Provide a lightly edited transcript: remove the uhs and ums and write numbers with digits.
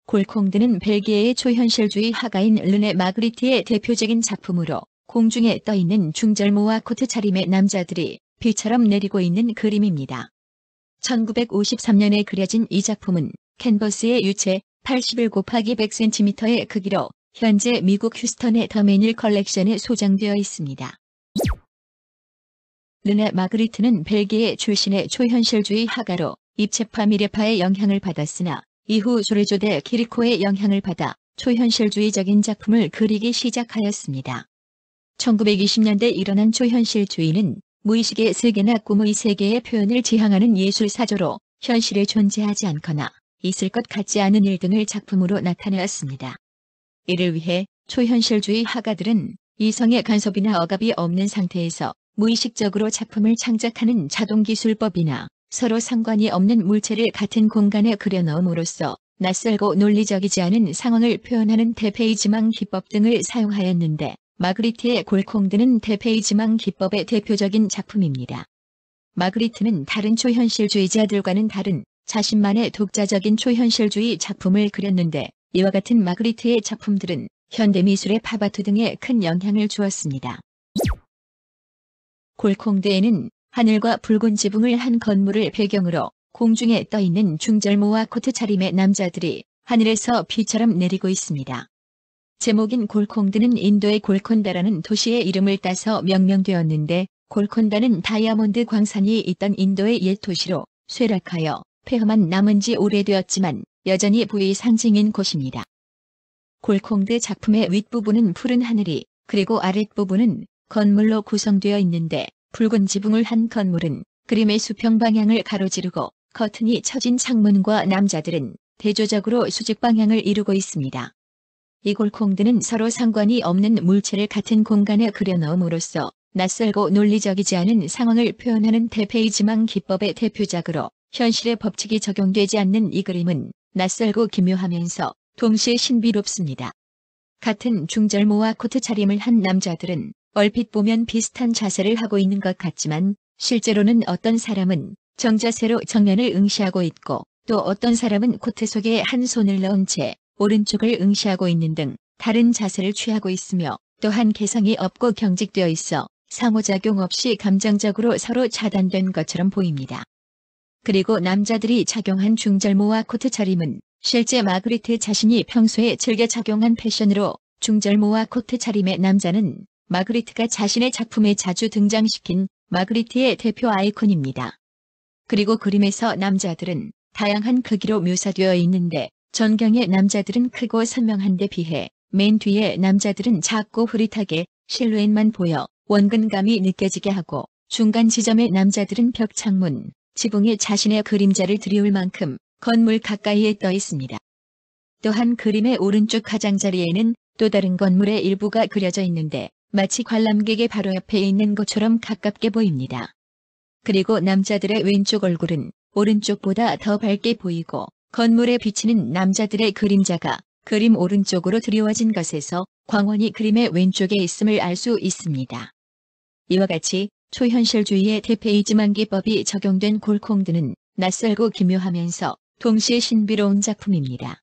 골콩드는 벨기에의 초현실주의 화가인 르네 마그리트의 대표적인 작품으로 공중에 떠있는 중절모와 코트 차림의 남자들이 비처럼 내리고 있는 그림입니다. 1953년에 그려진 이 작품은 캔버스의 유체 81×100cm의 크기로 현재 미국 휴스턴의 더 매닐 컬렉션에 소장되어 있습니다. 르네 마그리트는 벨기에 출신의 초현실주의 화가로 입체파 미래파의 영향을 받았으나 이후 조르조 데 키리코의 영향을 받아 초현실주의적인 작품을 그리기 시작하였습니다. 1920년대 일어난 초현실주의는 무의식의 세계나 꿈의 세계의 표현을 지향하는 예술 사조로 현실에 존재하지 않거나 있을 것 같지 않은 일 등을 작품으로 나타내었습니다. 이를 위해 초현실주의 화가들은 이성의 간섭이나 억압이 없는 상태에서 무의식적으로 작품을 창작하는 자동기술법이나 서로 상관이 없는 물체를 같은 공간에 그려넣음으로써 낯설고 논리적이지 않은 상황을 표현하는 대페이지망 기법 등을 사용하였는데 마그리트의 골콩드는 대페이지망 기법의 대표적인 작품입니다. 마그리트는 다른 초현실주의자들과는 다른 자신만의 독자적인 초현실주의 작품을 그렸는데 이와 같은 마그리트의 작품들은 현대미술의 파바투 등에 큰 영향을 주었습니다. 골콩드에는 하늘과 붉은 지붕을 한 건물을 배경으로 공중에 떠있는 중절모와 코트 차림의 남자들이 하늘에서 비처럼 내리고 있습니다. 제목인 골콩드는 인도의 골콘다라는 도시의 이름을 따서 명명되었는데 골콘다는 다이아몬드 광산이 있던 인도의 옛 도시로 쇠락하여 폐허만 남은 지 오래되었지만 여전히 부의 상징인 곳입니다. 골콩드 작품의 윗부분은 푸른 하늘이 그리고 아랫부분은 건물로 구성되어 있는데 붉은 지붕을 한 건물은 그림의 수평 방향을 가로지르고 커튼이 쳐진 창문과 남자들은 대조적으로 수직 방향을 이루고 있습니다. 이 골콩드는 서로 상관이 없는 물체를 같은 공간에 그려넣음으로써 낯설고 논리적이지 않은 상황을 표현하는 대페이지망 기법의 대표작으로 현실의 법칙이 적용되지 않는 이 그림은 낯설고 기묘하면서 동시에 신비롭습니다. 같은 중절모와 코트 차림을 한 남자들은 얼핏 보면 비슷한 자세를 하고 있는 것 같지만 실제로는 어떤 사람은 정자세로 정면을 응시하고 있고 또 어떤 사람은 코트 속에 한 손을 넣은 채 오른쪽을 응시하고 있는 등 다른 자세를 취하고 있으며 또한 개성이 없고 경직되어 있어 상호작용 없이 감정적으로 서로 차단된 것처럼 보입니다. 그리고 남자들이 착용한 중절모와 코트 차림은 실제 마그리트 자신이 평소에 즐겨 착용한 패션으로 중절모와 코트 차림의 남자는 마그리트가 자신의 작품에 자주 등장시킨 마그리트의 대표 아이콘입니다. 그리고 그림에서 남자들은 다양한 크기로 묘사되어 있는데 전경의 남자들은 크고 선명한 데 비해 맨 뒤의 남자들은 작고 흐릿하게 실루엣만 보여 원근감이 느껴지게 하고 중간 지점의 남자들은 벽 창문, 지붕에 자신의 그림자를 들이울 만큼 건물 가까이에 떠 있습니다. 또한 그림의 오른쪽 가장자리에는 또 다른 건물의 일부가 그려져 있는데 마치 관람객의 바로 옆에 있는 것처럼 가깝게 보입니다. 그리고 남자들의 왼쪽 얼굴은 오른쪽보다 더 밝게 보이고 건물에 비치는 남자들의 그림자가 그림 오른쪽으로 드리워진 것에서 광원이 그림의 왼쪽에 있음을 알 수 있습니다. 이와 같이 초현실주의의 대페이지망 기법이 적용된 골콩드는 낯설고 기묘하면서 동시에 신비로운 작품입니다.